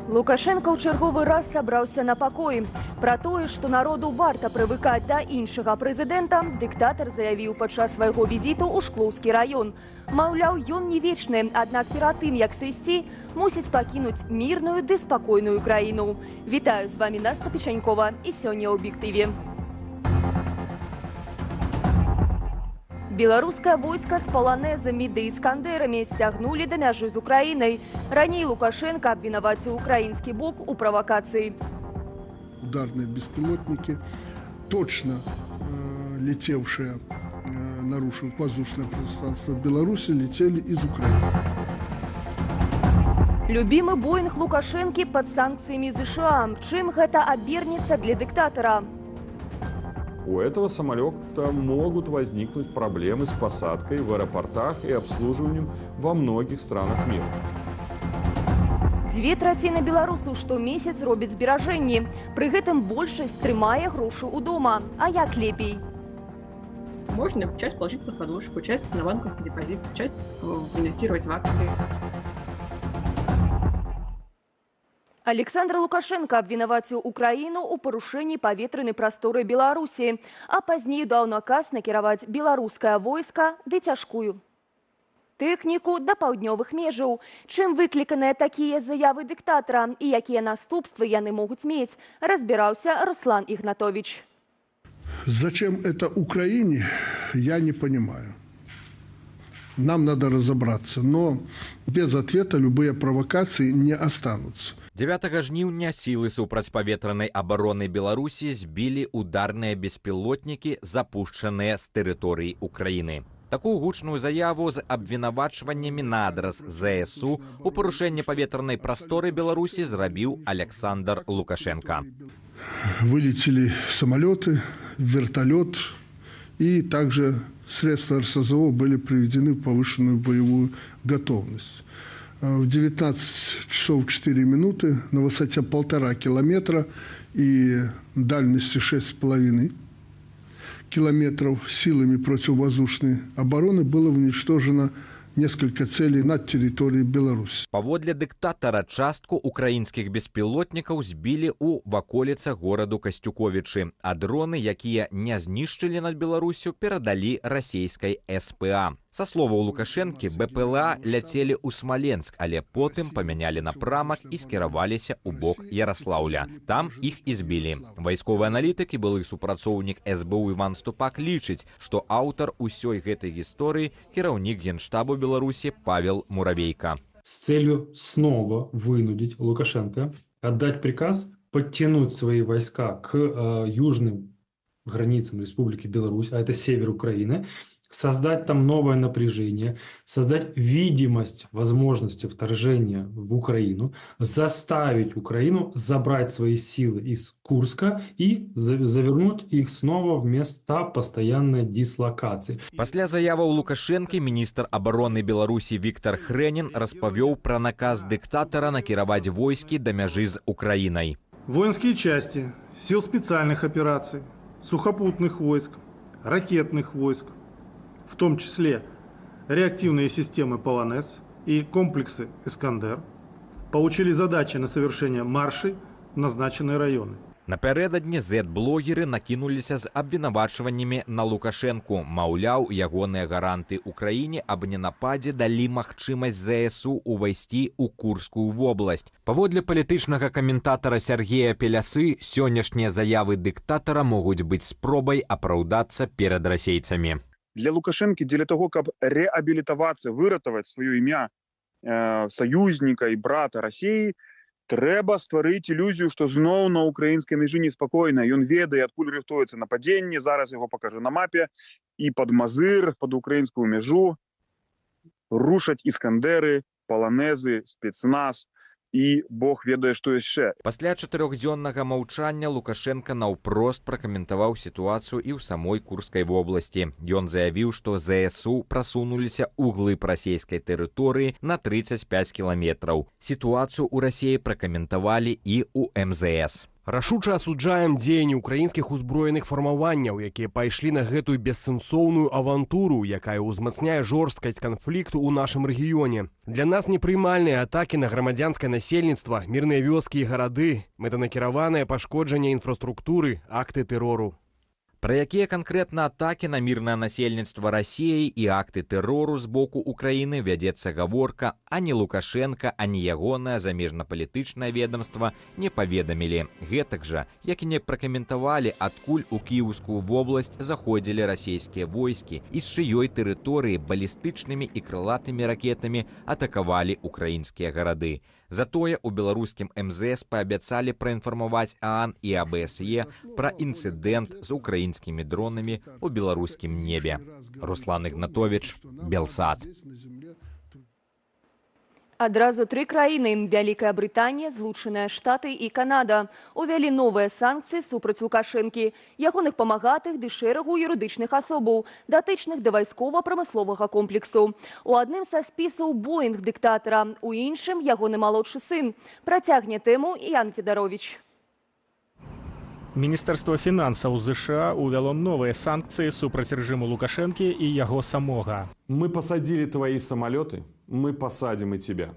Лукашенко ў чарговы раз сабраўся на пакоі. Пра тое, што народу варта прывыкаць да іншага прэзідэнта, дыктатар заявіў падчас свайго візіту ў Шклоўскі раён. Маўляў, ён не вечны, аднак перад тым, як сысці, мусіць пакінуць мірную ды спакойную краіну. Вітаю, з вамі Наста Печанькова і сёння ў аб'ектыве. Беларускае войска з паланезамі ды іскандерамі сцягнулі да мяжы з Украінай. Раней Лукашенко абвінаваціў украінскі бок у правакацыі. Ударные беспилотники, точно летевшие, нарушив воздушное пространство Беларуси, летели из Украины. Любимы Боинг Лукашенки под санкциями США. Чым гэта абернецца для диктатора? У этого самолета могут возникнуть проблемы с посадкой в аэропортах и обслуживанием во многих странах мира. 2/3 беларусаў штомесяц робяць зберажэнні. Пры гэтым большасць трымае грошы ў дома. А як лепей? Можно часть положить под подушку, часть на банковский депозит, часть инвестировать в акции. Александр Лукашенко абвінаваціў Украіну ў парушэнні паветранай прасторы Беларусі, а пазней даў наказ накіраваць беларускае войска ды цяжкую тэхніку да паўднёвых межаў. Чым выкліканыя такія заявы дыктатара і якія наступствы яны могуць мець, разбіраўся Руслан Ігнатович. Зачем это Украине, я не понимаю. Нам надо разобраться, но без ответа любые провокации не останутся. 9 жніўня сілы супрацьпаветранай абароны Беларусі збілі ударныя беспілотнікі, запушчаныя з тэрыторыі Украіны. Такую гучную заяву з абвінавачваннямі на адрас ЗСУ у парушэнні паветранай прасторы Беларусі зрабіў Александр Лукашенко. Вылетели самолеты, вертолет, и также средства РСЗО были приведены в повышенную боевую готовность. В 19 часов 4 минуты на высоте 1,5 километра и дальности 6,5 километров силами противовоздушной обороны было уничтожено несколько целей над территорией Беларуси. Паводле дыктатара частку украінскіх беспілотнікаў збілі ў ваколіцах гораду Касцюковічы, а дроны, якія не знішчылі над Беларусю, перадалі расійскай СПА. Са словаў Лукашэнкі, БПЛА ляцелі ў Смаленск, але потым памянялі напрамак і скіраваліся ў бок Яраслаўля. Там іх і збілі. Вайсковы аналітык і былы супрацоўнік СБУ Іван Ступак лічыць, што аўтар усёй гэтай гісторыі кіраўнік Генштабу Беларусі Павел Муравейка. С целью снова вынудить Лукашенко отдать приказ подтянуть свои войска к южным границам Республики Беларусь, а это север Украины, создать там новое напряжение, создать видимость возможности вторжения в Украину, заставить Украину забрать свои силы из Курска и завернуть их снова в места постоянной дислокации. Пасля заяваў Лукашэнкі міністр абароны Беларусі Віктор Хрэнін распавёў пра наказ дыктатара накіраваць войскі да мяжы з Украінай. Воинские части сил специальных операций, сухопутных войск, ракетных войск, в том числе реактивные системы «Полонез» и комплексы «Искандер», получили задачи на совершение маршей в назначенные районы. Напярэдадні зэт-блогеры накінуліся з абвінавачваннямі на Лукашэнку. Маўляў, ягоныя гаранты ўкраіне аб ненападзе далі магчымасць ЗСУ увайсці ў Курскую вобласць. Паводле палітычнага каментатара Сергея Пелясы, сённяшнія заявы дыктатара могуць быць спробай апраўдацца перад расейцамі. Для Лукашенко, для того, как реабилитоваться, выратовать свое имя союзника и брата России, треба створить иллюзию, что знову на украинской межі неспокойно, и он ведает, откуда рихтуется нападение, зараз его покажу на мапе, и под Мазыр, под украинскую межу рушать Іскандери, Полонези, спецназ, і Бог ведае, што яшчэ. Пасля 4-дзённага маўчання Лукашенко наўпрост пракаментаваў сітуацыю і ў самой Курскай вобласці. Ён заявіў, што ЗСУ прасунуліся ў глыб расійскай тэрыторыі на 35 кіламетраў. Сітуацыю ў Расіі пракаментавалі і ў МЗС. Рашуча асуджаем дзеянні ўкраінскіх узброеных фармаванняў, якія пайшлі на гэтую бессэнсоўную авантуру, якая ўзмацняе жорсткасць канфлікту ў нашым рэгіёне. Для нас непрымальныя атакі на грамадзянскае насельніцтва, мірныя вёскі і гарады, мэтанакіраванае пашкоджанне інфраструктуры, акты тэрору. Пра якія канкрэтна атакі на мірнае насельніцтва Расіі і акты тэрору з боку Украіны вядзецца гаворка, ані Лукашенка, ані ягонае замежнапалітычнае ведомства не паведамілі. Гэтак жа, як і не пракаментавалі, адкуль у Кіеўскую вобласць заходзілі расійскія войскі і з чыёй тэрыторыі балістычнымі і крылатымі ракетамі атакавалі украінскія гарады. Затое у беларускім МЗС паабяцалі праінфармаваць ААН і АБСЕ пра інцыдэнт з украінскімі дронамі ў беларускім небе. Руслан Ігнатовіч, Белсат. Адразу 3 краіны – Вялікая Брытанія, Злучаныя Штаты і Канада – увялі новыя санкцыі супраць Лукашэнкі, ягоных памагатых ды шэрагу юрыдычных асобаў, датычных да вайскова-прамысловага комплексу. У адным са спісаў Боінг дыктатара, у іншым ягоны малодшы сын. Працягне тэму Ян Федарович. Міністэрства фінансаў ЗША увяло новыя санкцыі супраць рэжыму Лукашэнкі і яго самога. Мы посадили твои самолеты, мы посадим и тебя.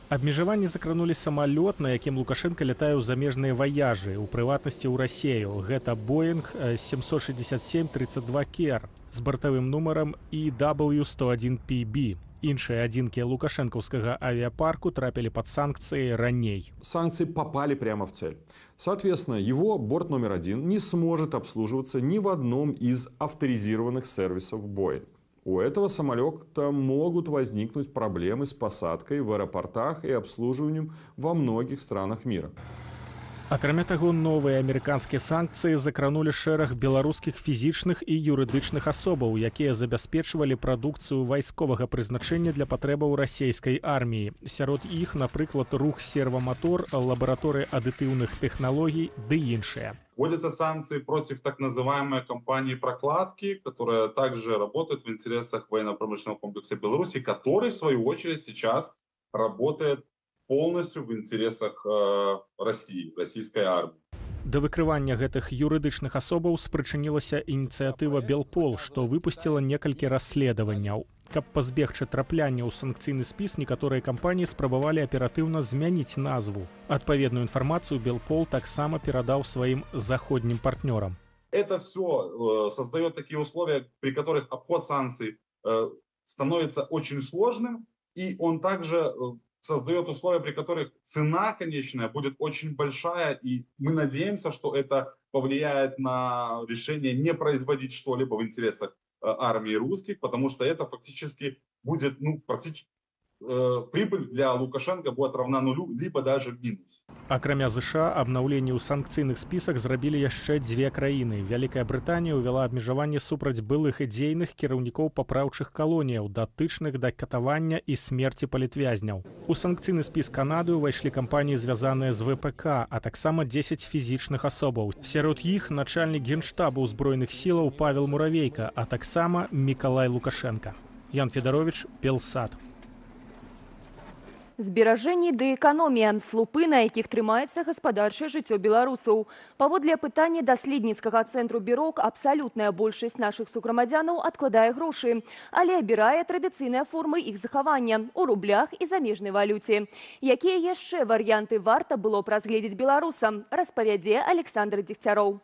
Абмежаванні закранулі самалёт, на якім Лукашенко лятае ў замежныя ваяжы, у прыватнасці ў Расею. Гэта Боінг 767-32 Кер з бартавым нумарам EW101PB. Іншыя адзінкі лукашэнкаўскага авиапарку трапілі под санкции раней. Санкции попали прямо в цель. Соответственно, его борт номер 1 не сможет обслуживаться ни в одном из авторизированных сервисов Boeing. У этого самолета могут возникнуть проблемы с посадкой в аэропортах и обслуживанием во многих странах мира. Акрамя таго, новыя амерыканскія санкцыі закранулі шэраг беларускіх фізічных і юрыдычных асобаў, якія забяспечвалі прадукцыю вайсковага прызначэння для патрэбаў расійскай арміі. Сярод іх, напрыклад, рух сервамотор, лабараторыя аддытыўных тэхналогій ды іншыя. Вводятся санкции против так называемой компании «Прокладки», которая также работает в интересах военно-промышленного комплекса Беларуси, который, в свою очередь, сейчас работает полностью в интересах России, российской армии. Да выкрывання гэтых юрыдычных асобаў спрычынілася ініцыятыва «Белпол», што выпусціла некалькі расследаванняў. Каб пазбегчы трапляння ў санкцыйны спіс, некаторыя кампаніі спрабавалі аператыўна змяніць назву. Адпаведную інфармацыю «Белпол» таксама перадаў сваім заходнім партнёрам. Это все создает такие условия, при которых обход санкций становится очень сложным, и он также создает условия, при которых цена конечная будет очень большая, и мы надеемся, что это повлияет на решение не производить что-либо в интересах армии русских, потому что это фактически будет, практически прибыль для Лукашенко будет равна нулю, либо даже минус. Акрамя ЗША, абнаўленне ў санкцыйных спісах зрабілі яшчэ 2 краіны. Вялікая Брытанія ўвяла абмежаванне супраць былых і дзейных кіраўнікоў папраўчых калоніяў, датычных да катавання і смерці палітвязняў. У санкцыйны спіс Канады ўвайшлі кампаніі, звязаныя з ВПК, а таксама 10 фізічных асобаў. Сярод іх начальнік генштабу ўзброеных сілаў Павел Муравейка, а таксама Мікалай Лукашенка. Ян Федарович, Белсат. Зберажэнні ды эканомія – слупы, на якіх трымаецца гаспадарчае жыццё беларусаў. Паводле апытання даследніцкага цэнтру «Бюрок», абсалютная большасць нашых сукрамадзянаў адкладае грошы, але абірае традыцыйныя формы іх захавання ў рублях і замежнай валюце. Якія яшчэ варыянты варта было б разгледзець беларусам, распавядзе Александр Дегтяроў.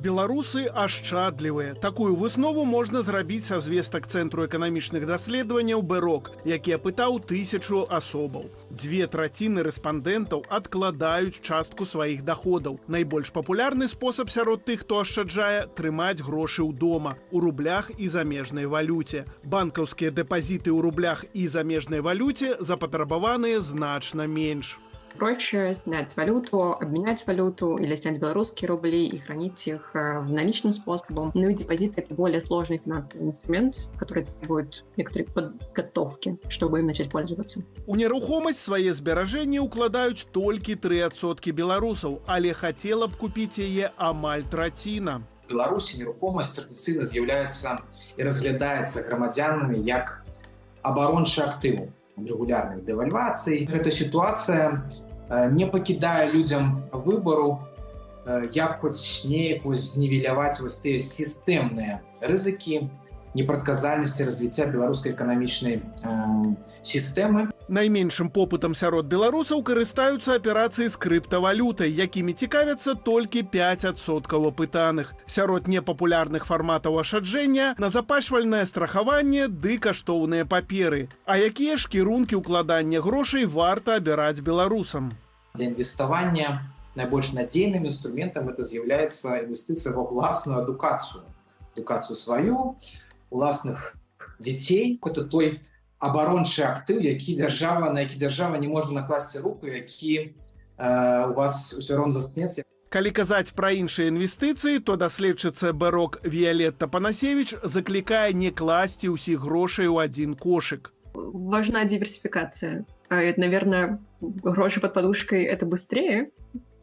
Беларусы ашчадлівыя. Такую выснову можна зрабіць са звестак Цэнтру эканамічных даследаванняў «Бюрок», які апытаў 1000 асобаў. 2/3 рэспандэнтаў адкладаюць частку сваіх даходаў. Найбольш папулярны спосаб сярод тых, хто ашчаджае – трымаць грошы ўдома, у рублях і замежнай валюце. Банкаўскія дэпазіты ў рублях і замежнай валюце запатрабаваныя значна менш. Проще снять валюту, обменять валюту или снять белорусские рубли и хранить их наличным способом. Ну и депозит — это более сложный финансовый инструмент, который требует некоторой подготовки, чтобы им начать пользоваться. У нерухомасць свае зберажэнні ўкладаюць толькі 3% беларусаў, але хацела б купіць яе амаль траціна. В Беларусі нерухомасць традыцыйна з'яўляецца і разглядаецца грамадзянамі як абарончы актыў регулярных девальваций. Эта ситуация не пакідае людзям выбару, як хоць неяк знівеляваць тыя сістэмныя рызыкі, непрадказальнасці развіцця беларускай эканамічнай сістэмы. Найменшым попытам сярод беларусаў карыстаюцца аперацыі з крыптавалютай, якімі цікавяцца толькі 5% апытаных. Сярод непапулярных фарматаў ашаджэння назапашвальнае страхаванне ды каштоўныя паперы. А якія ж кірункі ўкладання грошай варта абіраць беларусам? Для інвеставання найбольш надзейным інструментам это з'яўляецца інвестыцыя ва ўласную адукацыю. Адукацыю сваю, уласных дзяцей, это той абарончы актыў, на які дзяржава не можа накласці руку, які у вас усё роўна застанецца. Калі казаць пра іншыя інвестыцыі, то даследчыца БЭРОК Віялетта Панасевіч заклікае не класці ўсіх грошай у адзін кошык. Важна диверсификация. Наверное, гроши под подушкой — это быстрее,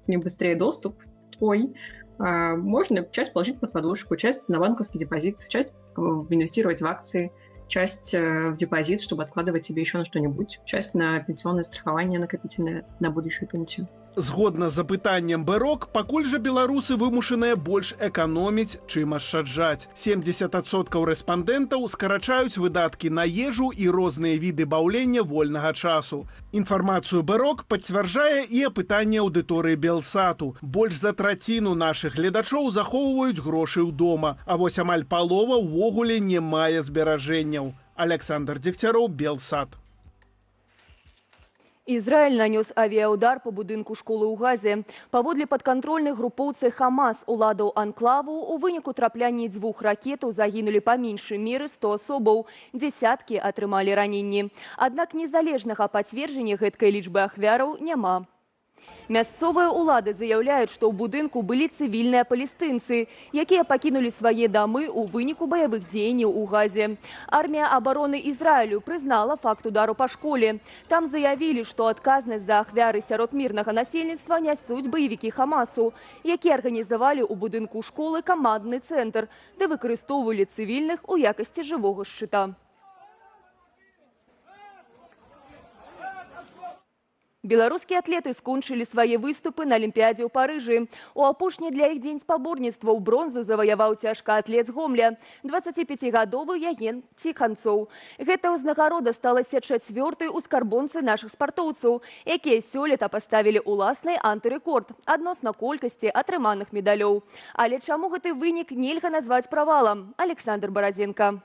не быстрее доступ твой. Можно часть положить под подушку, часть на банковский депозит, часть инвестировать в акции, часть в депозит, чтобы откладывать себе еще на что-нибудь, часть на пенсионное страхование накопительное на будущую пенсию. Згодна з запытаннем БЭРОК, пакуль жа беларусы вымушаныя больш эканоміць, чым ашчаджаць. 70% рэспандэнтаў скарачаюць выдаткі на ежу і розныя віды баўлення вольнага часу. Інфармацыю БЭРОК пацвярджае і апытанне аўдыторыі Белсату. Больш за траціну нашых гледачоў захоўваюць грошы ўдома, а вось амаль палова ўвогуле не мае зберажэнняў. Александр Дегтяров, Белсат. Израиль нанес авиаудар по будынку школы ў Газе. Паводле падкантрольных групоўцаў Хамас уладаў анклаву у выніку трапляння 2 ракетаў загінулі па меншай меры 100 асобаў. Дзесяткі атрымалі раненні. Аднак незалежнага пацверджання гэткай лічбы ахвяраў няма. Мясцовыя ўлады заяўляюць, што ў будынку былі цывільныя палестынцы, якія пакінулі свае дамы ў выніку баявых дзеянняў у Газе. Армія абароны Ізраілю прызнала факт удару па школе. Там заявілі, што адказнасць за ахвяры сярод мірнага насельніцтва нясуць баевікі Хамасу, якія арганізавалі ў будынку школы камандны цэнтр, де выкарыстоўвалі цывільных у якасці жывога шчыта. Беларускія атлеты скончылі свае выступы на Алімпіядзе ў Парыжы. У апошні для іх дзень спаборніцтваў бронзу заваяваў цяжкаатлет з Гомля, 25-гадовы Яген Тиханцоў. Гэта ўзнагарода сталася 4-й у скарбонцы нашых спартоўцаў, якія сёлета паставілі ўласны антырэкорд адносна колькасці атрыманых медалёў. Але чаму гэты вынік нельга назваць правалам? Александр Баразенко.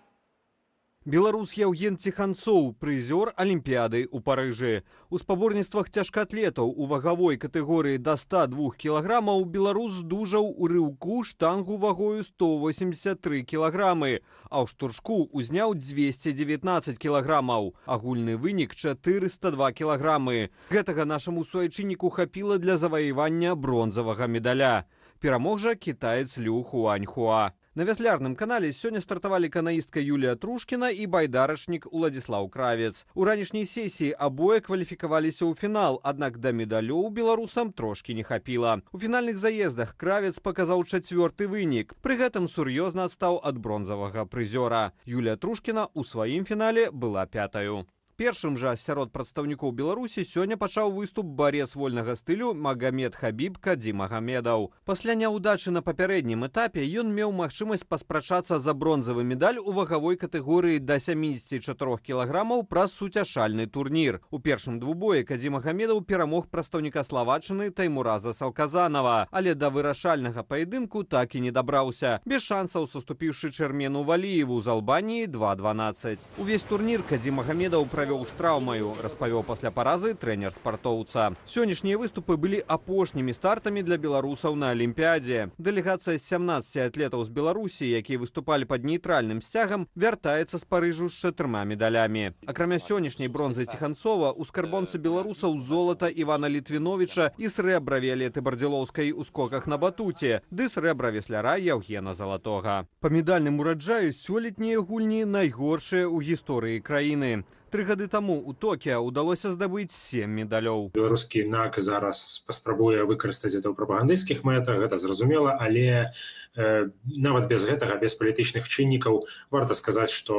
Беларус Яўген Тиханцоў, прызёр Алімпіяды ў Парыжы. У спаборніцтвах цяжкаатлетаў у вагавой катэгорыі да 102 кілаграмаў беларус здужаў у рыўку штангу вагою 183 кілаграмы, а ў штуршку узняў 219 кілаграмаў. Агульны вынік 402 кілаграмы. Гэтага нашаму суайчынніку хапіла для заваявання бронзавага медаля. Перамог жа кітаец Лю Хуаньхуа. На вяслярным канале сёння стартавалі канаістка Юлія Трушкіна і байдарачнік Уладзіслаў Кравец. У ранішняй сесіі абое кваліфікаваліся ў фінал, аднак да медалёў беларусам трошкі не хапіла. У фінальных заездах Кравец паказаў 4-ты вынік. Пры гэтым сур'ёзна адстаў ад бронзавага прызёра. Юлія Трушкіна ў сваім фінале была 5-ю. Першым жа сярод прадстаўнікоў Беларусі сёння пачаў выступ барец вольнага стылю Магамед Хабіб Кадзімагамедаў. Пасля няўдачы на папярэднім этапе ён меў магчымасць паспрачацца за бронзавы медаль у вагавой катэгорыі да 74 кілаграмаў праз суцяшальны турнір. У першым двубоі Кадзімагамедаў перамог прадстаўніка Славаччыны Таймураза Салказанова, але да вырашальнага паядынку так і не дабраўся. Без шансаў саступіўшы Чэрмену Валіеву з Албаніі 2-12. Увесь турнір Кадзімагамедаў правёў з траўмаю, распавёў пасля паразы трэнер спартоўца. Сённяшнія выступы былі апошнімі стартамі для беларусаў на Алімпіядзе. Дэлегацыя з 17 атлетаў з Беларусі, якія выступалі пад нейтральным сцягам, вяртаецца з Парыжу з 4 медалямі. Акрамя сённяшняй бронзы Тиханцова, у скарбонцы беларусаў золата Івана Літвіновіча і срэбра Віялеты Бардзілоўскай у скоках на батуце, ды срэбра весляра Яўгена Залатога. Па медальным ураджаю сёлетнія гульні найгоршыя ў гісторыі краіны. 3 гады таму у Токіа ўдалося здабыць 7 медалёў. Беларускі НАК зараз паспрабуе выкарыстаць гэта ў прапагандысцкіх мэтах, гэта зразумела, але нават без гэтага, без палітычных чыннікаў, варта сказаць, што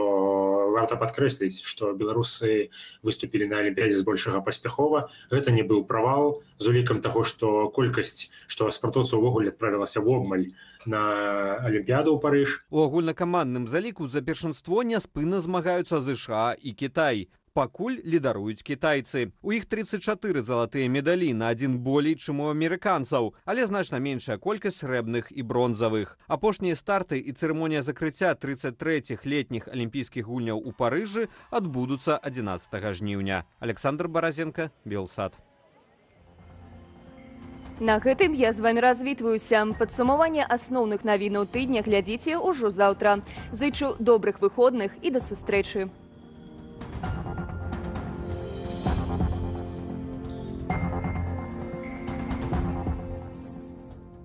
варта падкрэсліць, што беларусы выступілі на алімпіядзе збольшага паспяхова. Гэта не быў правал з улікам таго, што колькасць, што спартоўцаў увогуле адправілася вобмаль на алімпіяду ў Парыж. У агульнакамандным заліку за першынство няспынна змагаюцца ЗША і Кітай. Пакуль лідаруюць кітайцы. У іх 34 залатыя медалі, на 1 болей, чым у амерыканцаў, але значна меншая колькасць срэбных і бронзавых. Апошнія старты і цырымонія закрыцця 33-х летніх алімпійскіх гульняў у Парыжы адбудуцца 11 жніўня. Александр Баразенко, Белсат. На гэтым я з вами развітваюся. Падсумаванне асноўных навінаў тыдня глядзіце ўжо заўтра. Зычу добрых выходных і да сустрэчы.